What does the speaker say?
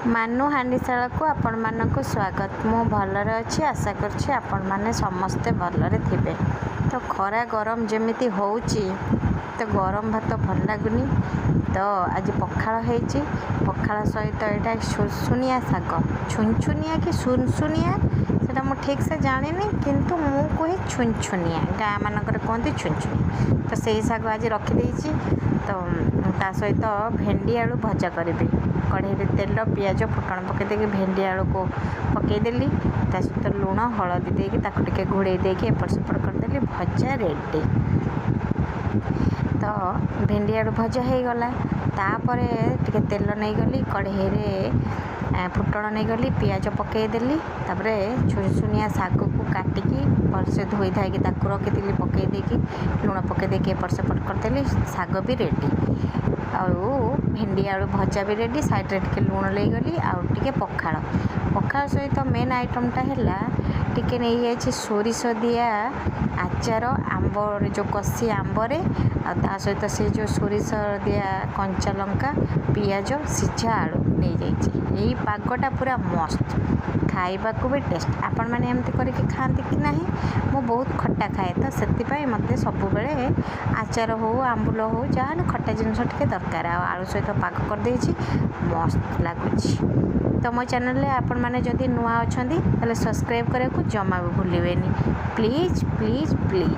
ମାନୁ ହାଣ୍ଡିଶାଳ को आपण मानक स्वागत। मु भलरे अच्छी आशा करछि आपण माने समस्ते भलरे थिबे। तो खरा गरम जेमिति होउची तो गरम भात भल लागुनी। तो आज पखाळ हेची, पखाळ सहित एटा सुनसुनिया शाग, छुनछुनिया कि सुनसुनिया सेटा मु ठीक से जानिनी, किंतु मु कहि छुनछुनिया, गाँ मानकर कहते छुनछुनिया। तो सही शाग आज रखी देइची। तो ता सहित भेंडी आलू भजा करी। कढ़ई में तेल पियाज फुटण पकईदे भेंडी आलू को पकईदेली, ता सहित लुण हलदी देके घोड़े देके एपट सेपट करदेली, भजा रेडी। तो भेंडी आलू भजा हो गला। तापरे टिके तेल नहीं गली, कढ़ई में फुटण नहीं गली, पियाज पकईदेली, तापरे छुनछुनिया शाग को काटिकी भलसे धोई धाई ताकू रखी पकई देकी लुण पकई देके एपट सेपट करदेली, शाग भी रेडी। आउ भेंडी आलू भजा भी रेडी। साइड रे लुण लेगली आउे पखाड़ पखाड़ सहित मेन आइटमटा है टिके नहीं जाइए सोरिष दिया आचार आंब जो कषी आंबरे आ सहित से जो सोरिष दिया कंचा लंका पियाज सीझा आलू नहीं जाइए। यही पागटा पूरा मस्त, खाइबा को भी टेस्ट। आपण मैंने एमती करके खाती कि नहीं? मु बहुत खट्टा खाए, तो से मत सब बेले आचार हो आंबुल हो जहाँ खट्टा जिनस टे दरकार। आलू सहित पाग करदे मस्त लगुच। तो मो चैनल आपण मैंने जदि नुआ अच्छा सब्सक्राइब करने को जमा भी भूलें। Please please please.